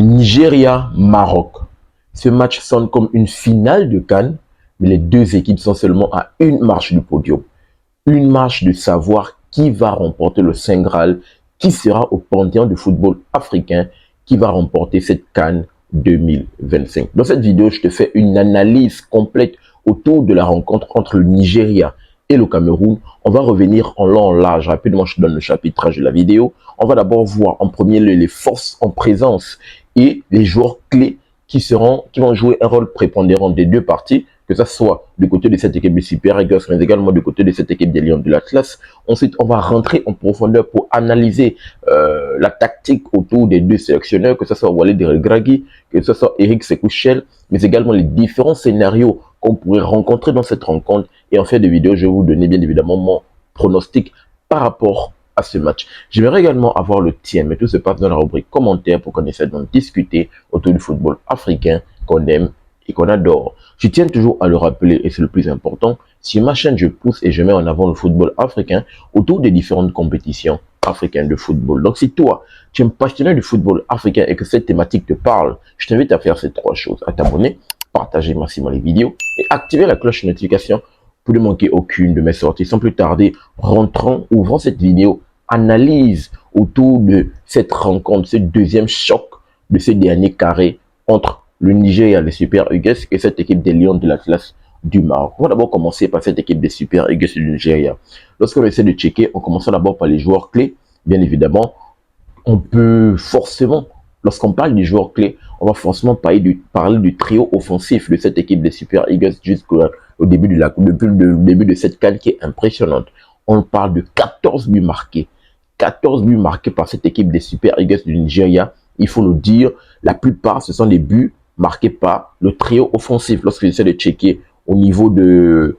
Nigeria-Maroc. Ce match sonne comme une finale de CAN, mais les deux équipes sont seulement à une marche du podium. Une marche de savoir qui va remporter le Saint Graal, qui sera au panthéon du football africain, qui va remporter cette CAN 2025. Dans cette vidéo, je te fais une analyse complète autour de la rencontre entre le Nigeria et le Cameroun. On va revenir en long, en large. Rapidement, je te donne le chapitrage de la vidéo. On va d'abord voir en premier lieu les forces en présence et les joueurs clés qui vont jouer un rôle prépondérant des deux parties, que ce soit du côté de cette équipe de Super Eagles, mais également du côté de cette équipe des Lions de l'Atlas. Ensuite, on va rentrer en profondeur pour analyser la tactique autour des deux sélectionneurs, que ce soit Walid Regragui, que ce soit Eric Sekouchel, mais également les différents scénarios qu'on pourrait rencontrer dans cette rencontre. Et en fin de vidéo, je vais vous donner bien évidemment mon pronostic par rapport à ce match. J'aimerais également avoir le tien, mais tout se passe dans la rubrique commentaires pour qu'on essaie d'en discuter autour du football africain qu'on aime et qu'on adore. Je tiens toujours à le rappeler, et c'est le plus important, sur ma chaîne, je pousse et je mets en avant le football africain autour des différentes compétitions africaines de football. Donc si toi, tu es un passionné du football africain et que cette thématique te parle, je t'invite à faire ces trois choses: à t'abonner, partager massivement les vidéos et activer la cloche de notification pour ne manquer aucune de mes sorties. Sans plus tarder, ouvrons cette vidéo analyse autour de cette rencontre, ce deuxième choc de ce dernier carré entre le Nigeria, les Super Eagles, et cette équipe des Lions de l'Atlas du Maroc. On va d'abord commencer par cette équipe des Super Eagles du Nigeria. Lorsqu'on essaie de checker, on commence d'abord par les joueurs clés. Bien évidemment, on peut forcément, lorsqu'on parle des joueurs clés, on va forcément parler du trio offensif de cette équipe des Super Eagles jusqu'au début depuis le début de cette CAN qui est impressionnante. On parle de 14 buts marqués. 14 buts marqués par cette équipe des Super Eagles du Nigeria. Il faut le dire, la plupart, ce sont des buts marqués par le trio offensif. Lorsque j'essaie de checker au niveau des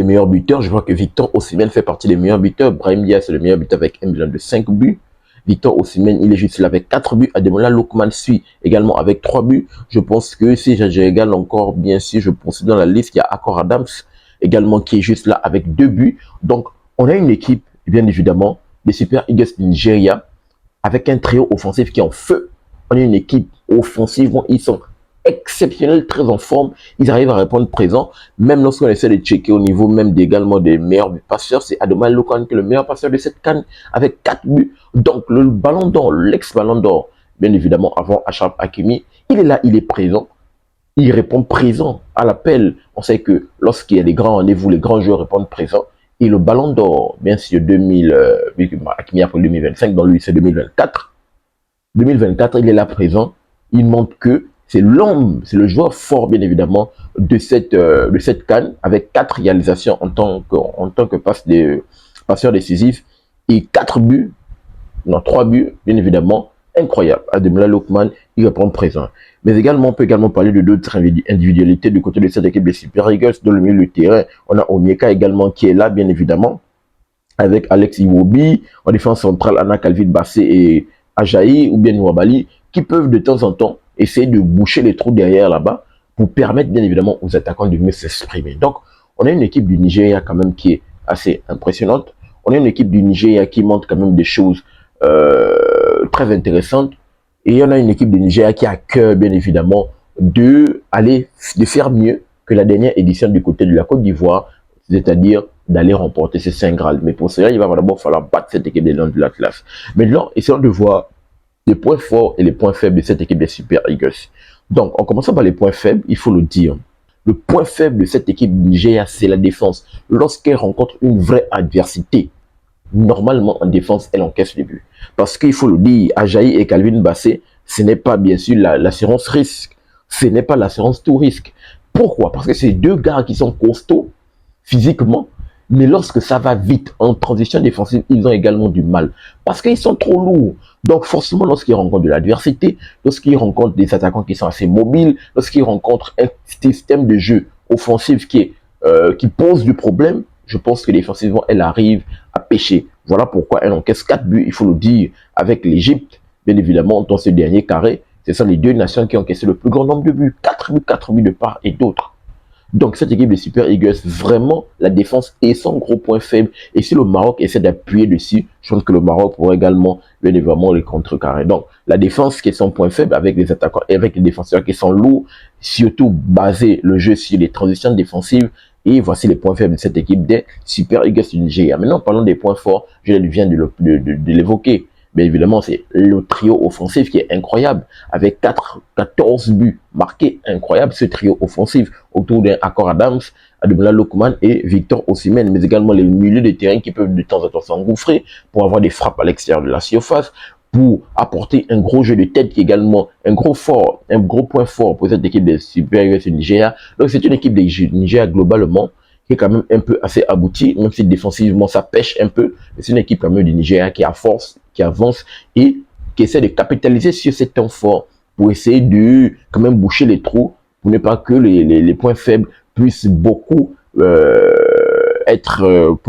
meilleurs buteurs, je vois que Victor Osimhen fait partie des meilleurs buteurs. Brahim Diaz est le meilleur buteur avec un bilan de 5 buts. Victor Osimhen, il est juste là avec 4 buts. Ademola Lookman suit également avec 3 buts. Je pense que si je régale encore, bien sûr, je poursuis dans la liste, il y a Akor Adams également qui est juste là avec 2 buts. Donc, on a une équipe, bien évidemment, des Super Eagles du Nigeria avec un trio offensif qui est en feu. On a une équipe offensive, ils sont exceptionnels, très en forme. Ils arrivent à répondre présent. Même lorsqu'on essaie de checker au niveau même également des meilleurs passeurs, c'est Ademola Lookman qui est le meilleur passeur de cette CAN avec 4 buts. Donc, le ballon d'or, l'ex-ballon d'or, bien évidemment, avant Achraf Hakimi, il est là, il est présent. Il répond présent à l'appel. On sait que lorsqu'il y a des grands rendez-vous, les grands joueurs répondent présent. Et le ballon d'or, bien sûr, Hakimi après 2025, dans lui c'est 2024. 2024, il est là présent. Il montre que c'est l'homme, c'est le joueur fort, bien évidemment, de cette CAN, avec 4 réalisations en tant que passeur décisif et 4 buts, non, 3 buts, bien évidemment, incroyable. Ademola Lookman, il répond présent. Mais également, on peut également parler de d'autres individualités du côté de cette équipe des Super Eagles. Dans le milieu du terrain, on a Onyeka également qui est là, bien évidemment, avec Alex Iwobi. En défense centrale, Anna Calvin Bassé et Ajayi ou bien Nwabali, qui peuvent de temps en temps essayer de boucher les trous derrière là-bas pour permettre, bien évidemment, aux attaquants de mieux s'exprimer. Donc, on a une équipe du Nigeria quand même qui est assez impressionnante. On a une équipe du Nigeria qui montre quand même des choses très intéressantes. Et il y en a une équipe de Nigeria qui a à cœur, bien évidemment, de faire mieux que la dernière édition du côté de la Côte d'Ivoire, c'est-à-dire d'aller remporter ce Saint Graal. Mais pour cela, il va d'abord falloir battre cette équipe des Lions de l'Atlas. Maintenant, essayons de voir les points forts et les points faibles de cette équipe des Super Eagles. Donc, en commençant par les points faibles, il faut le dire. Le point faible de cette équipe du Nigeria, c'est la défense. Lorsqu'elle rencontre une vraie adversité, normalement, en défense, elle encaisse les buts. Parce qu'il faut le dire, Ajayi et Calvin Bassé, ce n'est pas bien sûr l'assurance risque. Ce n'est pas l'assurance tout risque. Pourquoi? Parce que c'est deux gars qui sont costauds physiquement, mais lorsque ça va vite, en transition défensive, ils ont également du mal. Parce qu'ils sont trop lourds. Donc forcément, lorsqu'ils rencontrent de l'adversité, lorsqu'ils rencontrent des attaquants qui sont assez mobiles, lorsqu'ils rencontrent un système de jeu offensif qui pose du problème, je pense que défensivement, elle arrive à pêcher. Voilà pourquoi elle encaisse 4 buts, il faut le dire, avec l'Égypte, bien évidemment, dans ce dernier carré. Ce sont les deux nations qui ont encaissé le plus grand nombre de buts. 4 buts de part et d'autre. Donc cette équipe de Super Eagles, vraiment, la défense est son gros point faible. Et si le Maroc essaie d'appuyer dessus, je pense que le Maroc pourrait également, bien évidemment, les contrecarrer. Donc la défense qui est son point faible avec les attaquants et avec les défenseurs qui sont lourds, surtout baser le jeu sur les transitions défensives. Et voici les points faibles de cette équipe des Super Eagles du Nigeria. Maintenant, parlons des points forts, je viens de l'évoquer. Bien évidemment, c'est le trio offensif qui est incroyable, avec 14 buts marqués, incroyable ce trio offensif, autour d'un Akor Adams, Ademola Lookman et Victor Osimhen, mais également les milieux de terrain qui peuvent de temps en temps s'engouffrer pour avoir des frappes à l'extérieur de la surface, pour apporter un gros jeu de tête qui est également un gros point fort pour cette équipe des Super Eagles du Nigeria. Donc c'est une équipe du Nigeria globalement qui est quand même un peu assez aboutie, même si défensivement ça pêche un peu, mais c'est une équipe quand même du Nigeria qui a force, qui avance et qui essaie de capitaliser sur ces temps forts pour essayer de quand même boucher les trous, pour ne pas que les points faibles puissent beaucoup pour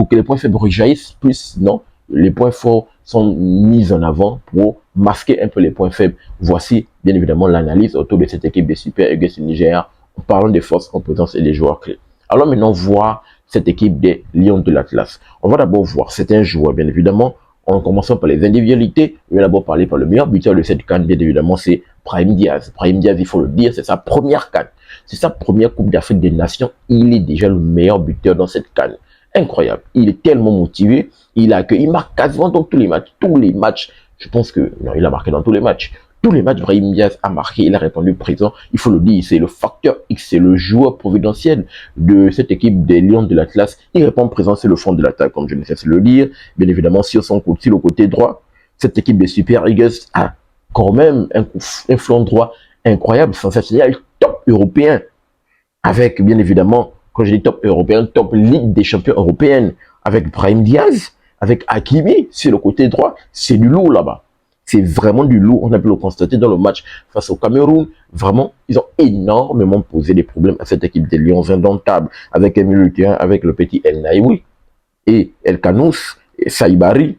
que les points faibles rejaillissent plus, non, les points forts sont mis en avant pour masquer un peu les points faibles. Voici bien évidemment l'analyse autour de cette équipe des Super Eagles du Nigeria en parlant des forces en présence et des joueurs clés. Alors maintenant, voir cette équipe des Lions de l'Atlas. On va d'abord voir certains joueurs, bien évidemment, en commençant par les individualités. Je vais d'abord parler par le meilleur buteur de cette CAN, bien évidemment, c'est Brahim Diaz. Brahim Diaz, il faut le dire, c'est sa première CAN. C'est sa première Coupe d'Afrique des Nations. Il est déjà le meilleur buteur dans cette CAN. Incroyable. Il est tellement motivé. Il marque quasiment dans tous les matchs. Tous les matchs. Je pense que, non, il a marqué dans tous les matchs. Tous les matchs, Brahim Diaz a marqué, il a répondu présent. Il faut le dire, c'est le facteur X, c'est le joueur providentiel de cette équipe des Lions de l'Atlas. Il répond présent, c'est le fond de l'attaque, comme je ne cesse de le dire. Bien évidemment, sur le côté droit, cette équipe des Super Eagles a quand même un flanc droit incroyable, sensationnel, top européen. Avec, bien évidemment, quand je dis top européen, top Ligue des champions européenne. Avec Brahim Diaz, avec Hakimi sur le côté droit, c'est du lourd là-bas. C'est vraiment du lourd. On a pu le constater dans le match face au Cameroun. Vraiment, ils ont énormément posé des problèmes à cette équipe des Lions indomptables. Avec Emile Lutien, avec le petit El Naïwi et El Kanous, et Saïbari.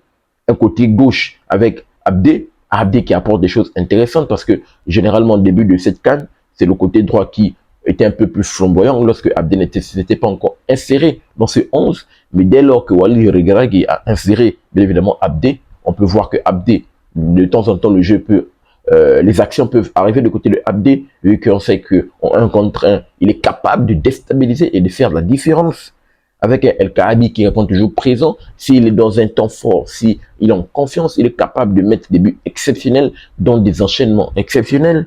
Un côté gauche avec Abdé. Abdé qui apporte des choses intéressantes parce que généralement, au début de cette CAN, c'est le côté droit qui était un peu plus flamboyant lorsque Abdé n'était pas encore inséré dans ce 11. Mais dès lors que Walid Regragui a inséré, bien évidemment, Abdé, on peut voir que Abdé, de temps en temps, le jeu peut, les actions peuvent arriver de côté de Abdé, vu qu'on sait qu'en 1 contre 1, il est capable de déstabiliser et de faire la différence. Avec un El Kaabi qui répond toujours présent, s'il est dans un temps fort, s'il est en confiance, il est capable de mettre des buts exceptionnels, dans des enchaînements exceptionnels.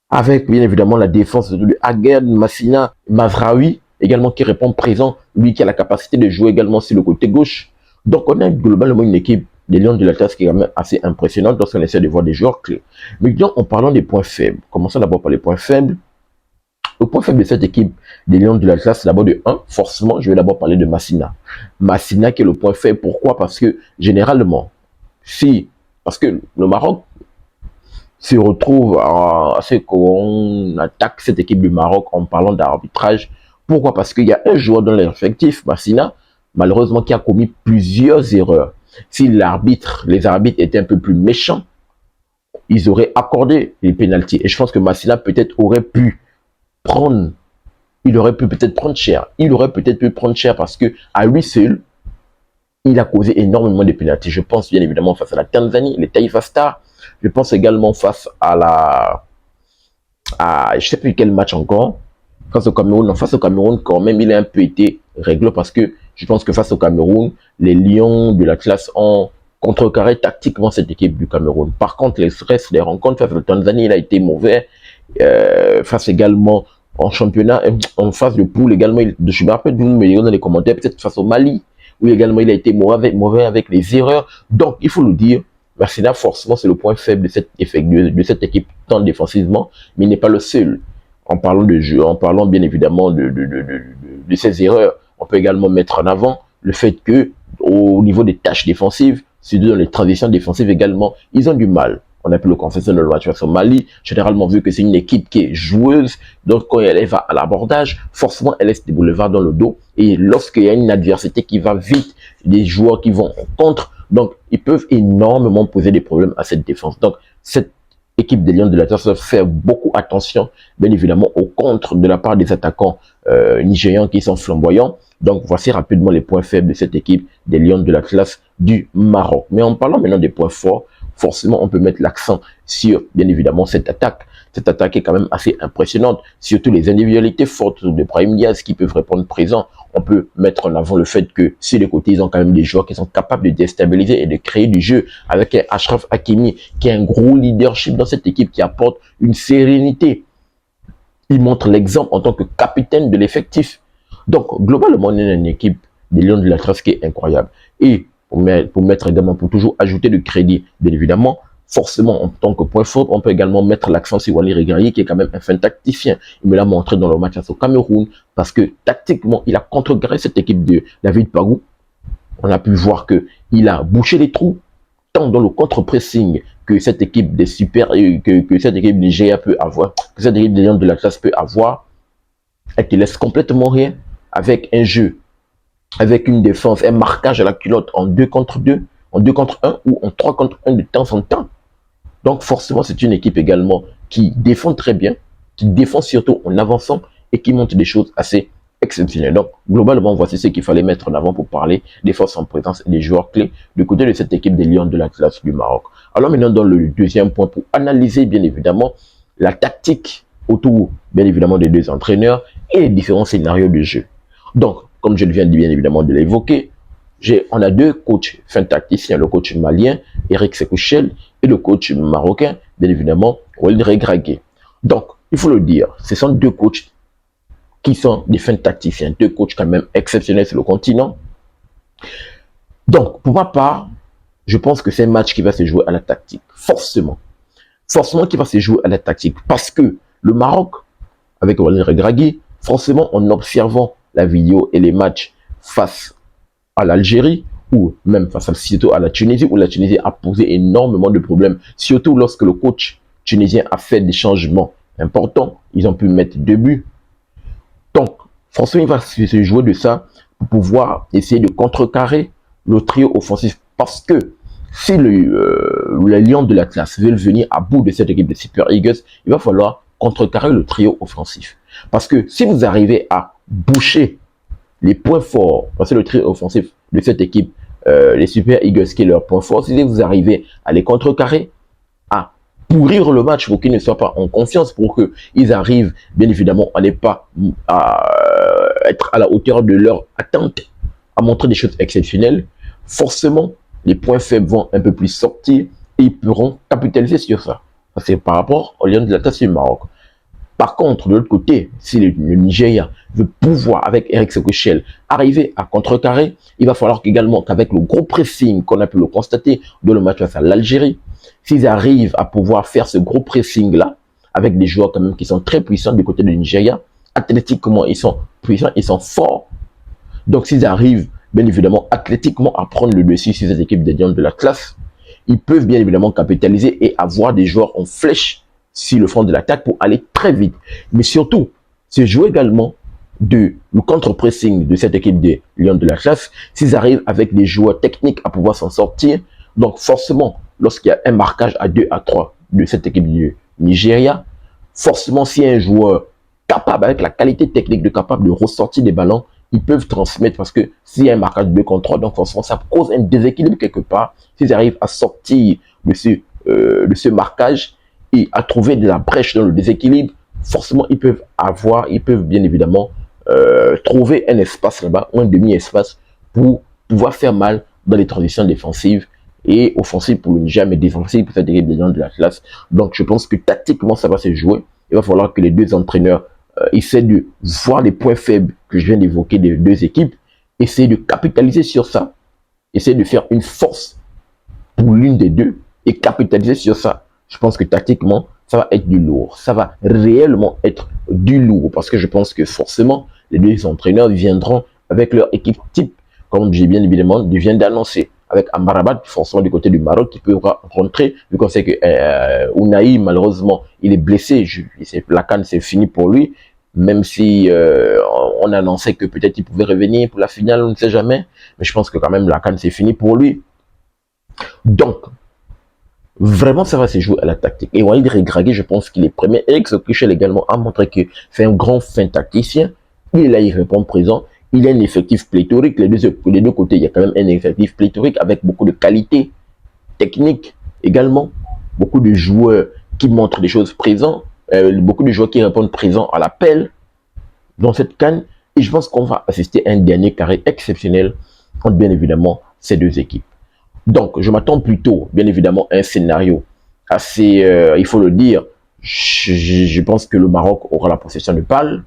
Avec, bien évidemment, la défense de Aguerd, Massina, Mazraoui, également qui répond présent, lui qui a la capacité de jouer également sur le côté gauche. Donc, on a globalement une équipe des Lions de l'Atlas qui est quand même assez impressionnante lorsqu'on essaie de voir des joueurs clés. Mais disons, en parlant des points faibles, commençons d'abord par les points faibles. Le point faible de cette équipe des Lions de l'Atlas, c'est d'abord de 1, forcément, je vais d'abord parler de Massina. Massina qui est le point faible, pourquoi? Parce que, généralement, parce que le Maroc se retrouve à ce qu'on attaque cette équipe du Maroc en parlant d'arbitrage. Pourquoi? Parce qu'il y a un joueur dans l'effectif, Massina, malheureusement, qui a commis plusieurs erreurs. Si les arbitres étaient un peu plus méchants, ils auraient accordé les pénaltys. Et je pense que Massina peut-être aurait pu prendre, il aurait pu peut-être prendre cher. Il aurait peut-être pu prendre cher parce que à lui seul, il a causé énormément de pénaltys. Je pense bien évidemment face à la Tanzanie, les Taifa Stars. Je pense également face à je sais plus quel match encore, face au Cameroun. Non, face au Cameroun, quand même, il a un peu été réglé parce que je pense que face au Cameroun, les Lions de l'Atlas ont contrecarré tactiquement cette équipe du Cameroun. Par contre, les restes des rencontres face à la Tanzanie, il a été mauvais. Face également en championnat, en phase de poule également, je me rappelle, vous me direz dans les commentaires, peut-être face au Mali, où également il a été mauvais avec les erreurs. Donc, il faut le dire, Massina, forcément, c'est le point faible de cette équipe, tant défensivement, mais il n'est pas le seul. En parlant de jeu, en parlant bien évidemment de ses erreurs, on peut également mettre en avant le fait que, au niveau des tâches défensives, surtout dans les transitions défensives également, ils ont du mal. On a pu le confesser dans le match face au Mali, généralement vu que c'est une équipe qui est joueuse, donc quand elle va à l'abordage, forcément elle laisse des boulevards dans le dos, et lorsqu'il y a une adversité qui va vite, des joueurs qui vont en contre, donc ils peuvent énormément poser des problèmes à cette défense. Donc cette équipe des Lions de l'Atlas doit faire beaucoup attention, bien évidemment, au contre de la part des attaquants nigérians qui sont flamboyants. Donc, voici rapidement les points faibles de cette équipe des Lions de l'Atlas du Maroc. Mais en parlant maintenant des points forts, forcément, on peut mettre l'accent sur, bien évidemment, cette attaque. Cette attaque est quand même assez impressionnante, surtout les individualités fortes de Brahim Diaz qui peuvent répondre présent. On peut mettre en avant le fait que sur les côtés, ils ont quand même des joueurs qui sont capables de déstabiliser et de créer du jeu, avec un Achraf Hakimi qui a un gros leadership dans cette équipe qui apporte une sérénité. Il montre l'exemple en tant que capitaine de l'effectif. Donc, globalement, on est une équipe des Lions de l'Atlas qui est incroyable. Et pour mettre également, pour toujours ajouter du crédit, bien évidemment, forcément, en tant que point fort, on peut également mettre l'accent sur Walid Regragui, qui est quand même un fin tacticien. Il me l'a montré dans le match face au Cameroun, parce que tactiquement, il a contrecarré cette équipe de David Pagou. On a pu voir qu'il a bouché les trous, tant dans le contre-pressing que cette équipe des que cette équipe de GA peut avoir, que cette équipe des Lions de l'Atlas peut avoir. Elle te laisse complètement rien, avec un jeu, avec une défense, un marquage à la culotte en 2 contre 2, en 2 contre 1 ou en 3 contre 1 de temps en temps. Donc forcément, c'est une équipe également qui défend très bien, qui défend surtout en avançant et qui montre des choses assez exceptionnelles. Donc globalement, voici ce qu'il fallait mettre en avant pour parler des forces en présence et des joueurs clés du côté de cette équipe des Lions de l'Atlas du Maroc. Alors maintenant, dans le deuxième point, pour analyser bien évidemment la tactique autour bien évidemment des deux entraîneurs et les différents scénarios de jeu. Donc, comme je viens bien évidemment de l'évoquer, on a deux coachs fin tacticiens, le coach malien, Eric Sekouchel, et le coach marocain, bien évidemment, Walid Regragui. Donc, il faut le dire, ce sont deux coachs qui sont des fins tacticiens, deux coachs quand même exceptionnels sur le continent. Donc, pour ma part, je pense que c'est un match qui va se jouer à la tactique, forcément. Forcément qui va se jouer à la tactique, parce que le Maroc, avec Walid Regragui, forcément en observant la vidéo et les matchs face à l'Algérie, ou même face surtout à la Tunisie, où la Tunisie a posé énormément de problèmes, surtout lorsque le coach tunisien a fait des changements importants. Ils ont pu mettre 2 buts. Donc, forcément, il va se jouer de ça pour pouvoir essayer de contrecarrer le trio offensif. Parce que si les Lions de l'Atlas veulent venir à bout de cette équipe de Super Eagles, il va falloir contrecarrer le trio offensif. Parce que si vous arrivez à boucher les points forts, parce que le trio offensif de cette équipe, les Super Eagles, qui est leur point fort, si vous arrivez à les contrecarrer, à pourrir le match pour qu'ils ne soient pas en confiance, pour qu'ils arrivent, bien évidemment, à ne pas être à la hauteur de leur attente, à montrer des choses exceptionnelles, forcément, les points faibles vont un peu plus sortir et ils pourront capitaliser sur ça. Ça, c'est par rapport aux Lions de l'Atlas du Maroc. Par contre, de l'autre côté, si le Nigeria veut pouvoir, avec Eric Sekouchel, arriver à contrecarrer, il va falloir également qu'avec le gros pressing qu'on a pu le constater dans le match face à l'Algérie, s'ils arrivent à pouvoir faire ce gros pressing-là, avec des joueurs quand même qui sont très puissants du côté du Nigeria, athlétiquement, ils sont puissants, ils sont forts. Donc, s'ils arrivent, bien évidemment, athlétiquement à prendre le dessus sur cette équipe des Lions de l'Atlas, ils peuvent bien évidemment capitaliser et avoir des joueurs en flèche sur le front de l'attaque pour aller très vite. Mais surtout, c'est jouer également le contre-pressing de cette équipe des Lions de l'Atlas, s'ils arrivent avec des joueurs techniques à pouvoir s'en sortir. Donc forcément, lorsqu'il y a un marquage à 2 à 3 de cette équipe du Nigeria, forcément, s'il y a un joueur capable, avec la qualité technique capable de ressortir des ballons, ils peuvent transmettre, parce que s'il y a un marquage de 2 contre 3, donc forcément, ça cause un déséquilibre quelque part. S'ils arrivent à sortir de ce marquage, et à trouver de la brèche dans le déséquilibre, forcément, ils peuvent bien évidemment trouver un espace là-bas, ou un demi-espace, pour pouvoir faire mal dans les transitions défensives et offensives pour le Niger, mais défensives pour cette équipe des Lions de l'Atlas. Donc, je pense que tactiquement, ça va se jouer. Il va falloir que les deux entraîneurs essaient de voir les points faibles que je viens d'évoquer des deux équipes, essayer de capitaliser sur ça, essayer de faire une force pour l'une des deux et capitaliser sur ça. Je pense que tactiquement, ça va être du lourd. Ça va réellement être du lourd, parce que je pense que forcément, les deux entraîneurs viendront avec leur équipe type, comme j'ai bien évidemment, je viens d'annoncer, avec Amrabat, forcément du côté du Maroc, qui peut rentrer, vu qu'on sait que Ounahi, malheureusement, il est blessé. La CAN, c'est fini pour lui, même si on annonçait que peut-être il pouvait revenir pour la finale, on ne sait jamais. Mais je pense que quand même, la CAN, c'est fini pour lui. Donc, Vraiment, ça va se jouer à la tactique. Et Walid Regragui, je pense qu'il est premier. Eric Sokuchel également a montré que c'est un grand fin tacticien. Il est là, il répond présent. Il a un effectif pléthorique. Les deux côtés, il y a quand même un effectif pléthorique avec beaucoup de qualité technique également. Beaucoup de joueurs qui montrent des choses présents. Beaucoup de joueurs qui répondent présents à l'appel dans cette CAN. Et je pense qu'on va assister à un dernier carré exceptionnel entre bien évidemment ces deux équipes. Donc, je m'attends plutôt, bien évidemment, à un scénario assez, il faut le dire, je pense que le Maroc aura la possession de balle.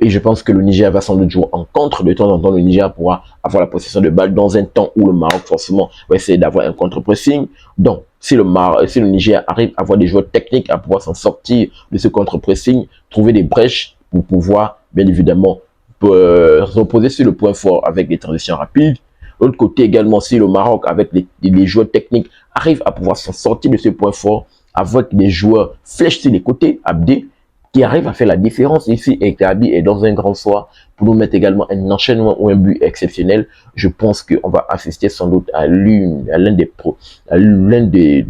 Et je pense que le Niger va sans doute jouer en contre. De temps en temps, le Niger pourra avoir la possession de balle dans un temps où le Maroc, forcément, va essayer d'avoir un contre-pressing. Donc, si le Niger arrive à avoir des joueurs techniques à pouvoir s'en sortir de ce contre-pressing, trouver des brèches pour pouvoir, bien évidemment, reposer sur le point fort avec des transitions rapides. De l'autre côté également, si le Maroc, avec les joueurs techniques, arrive à pouvoir s'en sortir de ce point fort, avec des joueurs flèches sur les côtés, Abdé, qui arrive à faire la différence ici et Gabi est dans un grand soir pour nous mettre également un enchaînement ou un but exceptionnel. Je pense qu'on va assister sans doute à l'un des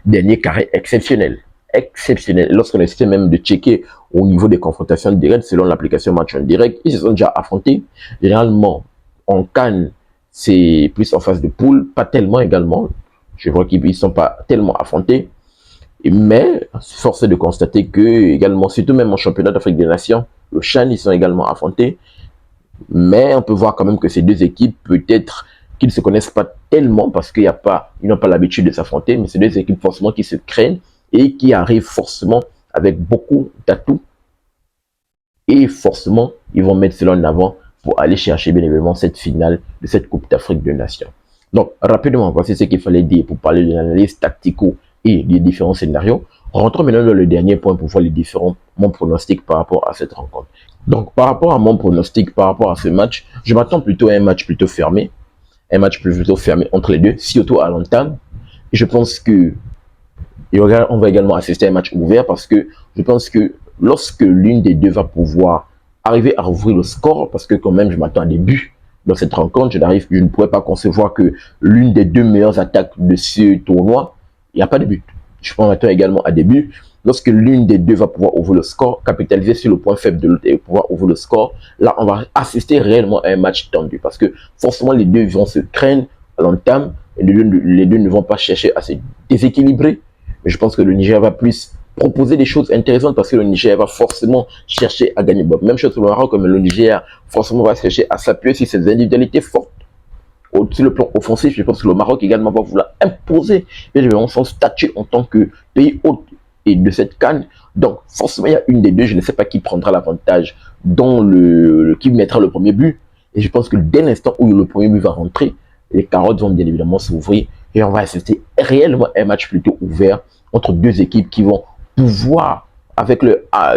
derniers carrés exceptionnels. Exceptionnel. Lorsqu'on essaie même de checker au niveau des confrontations directes selon l'application match en direct, ils se sont déjà affrontés. Généralement, en Cannes, c'est plus en phase de poule, pas tellement également. Je vois qu'ils ne sont pas tellement affrontés. Mais, force est de constater que, également, surtout même en championnat d'Afrique des Nations, le CHAN, ils sont également affrontés. Mais on peut voir quand même que ces deux équipes, peut-être qu'ils ne se connaissent pas tellement parce qu'ils n'ont pas l'habitude de s'affronter, mais c'est deux équipes forcément qui se craignent et qui arrivent forcément avec beaucoup d'atouts. Et forcément, ils vont mettre cela en avant pour aller chercher bien évidemment cette finale de cette Coupe d'Afrique des Nations. Donc, rapidement, voici ce qu'il fallait dire pour parler de l'analyse tactico et les différents scénarios. Rentrons maintenant dans le dernier point pour voir mon pronostic par rapport à cette rencontre. Donc, par rapport à mon pronostic, par rapport à ce match, je m'attends plutôt à un match plutôt fermé. Un match plutôt fermé entre les deux, surtout à l'entame. Et je pense que on va également assister à un match ouvert parce que je pense que lorsque l'une des deux va pouvoir arriver à rouvrir le score, parce que quand même, je m'attends à des buts dans cette rencontre, je ne pourrais pas concevoir que l'une des deux meilleures attaques de ce tournoi, il n'y a pas de but. Je m'attends également à des buts. Lorsque l'une des deux va pouvoir ouvrir le score, capitaliser sur le point faible de l'autre et pouvoir ouvrir le score, là, on va assister réellement à un match tendu parce que forcément, les deux vont se craindre à l'entame et les deux ne vont pas chercher à se déséquilibrer. Mais je pense que le Niger va plus proposer des choses intéressantes parce que le Niger va forcément chercher à gagner. Bon, même chose pour le Maroc, mais le Niger forcément va chercher à s'appuyer sur ses individualités fortes. Sur le plan offensif, je pense que le Maroc également va vouloir imposer son statut en tant que pays hôte et de cette CAN. Donc, forcément, il y a une des deux, je ne sais pas qui prendra l'avantage, qui mettra le premier but. Et je pense que dès l'instant où le premier but va rentrer, les carottes vont bien évidemment s'ouvrir et on va assister réellement à un match plutôt ouvert entre deux équipes qui vont pouvoir, avec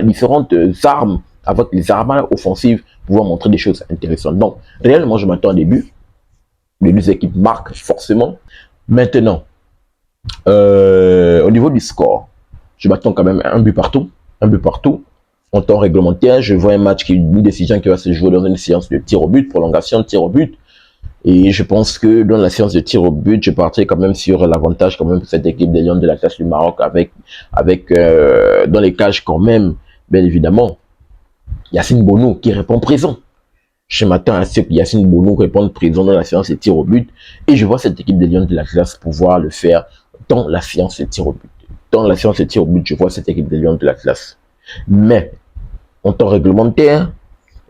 différentes armes, avec les armes offensives, pouvoir montrer des choses intéressantes. Donc, réellement, je m'attends à des buts. Les deux équipes marquent forcément. Maintenant, au niveau du score, je m'attends quand même à un but partout. Un but partout. En temps réglementaire, je vois une décision qui va se jouer dans une séance de tir au but, prolongation de tir au but. Et je pense que dans la séance de tir au but, je partirai quand même sur l'avantage quand même pour cette équipe des Lions de l'Atlas du Maroc avec dans les cages quand même, bien évidemment, Yacine Bono qui répond présent. Je m'attends à ce que Yacine Bono réponde présent dans la séance de tir au but. Et je vois cette équipe des Lions de l'Atlas pouvoir le faire dans la séance de tir au but. Dans la séance de tir au but, je vois cette équipe des Lions de l'Atlas. Mais, en temps réglementaire,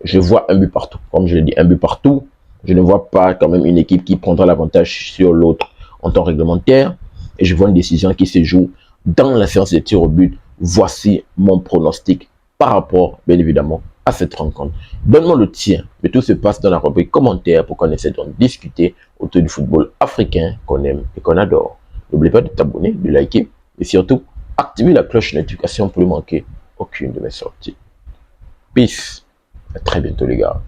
je vois un but partout. Comme je l'ai dit, un but partout. Je ne vois pas quand même une équipe qui prendra l'avantage sur l'autre en temps réglementaire. Et je vois une décision qui se joue dans la séance de tir au but. Voici mon pronostic par rapport, bien évidemment, à cette rencontre. Donne-moi le tien. Mais tout se passe dans la rubrique commentaires pour qu'on essaie d'en discuter autour du football africain qu'on aime et qu'on adore. N'oublie pas de t'abonner, de liker et surtout, activer la cloche de notification pour ne manquer aucune de mes sorties. Peace. À très bientôt les gars.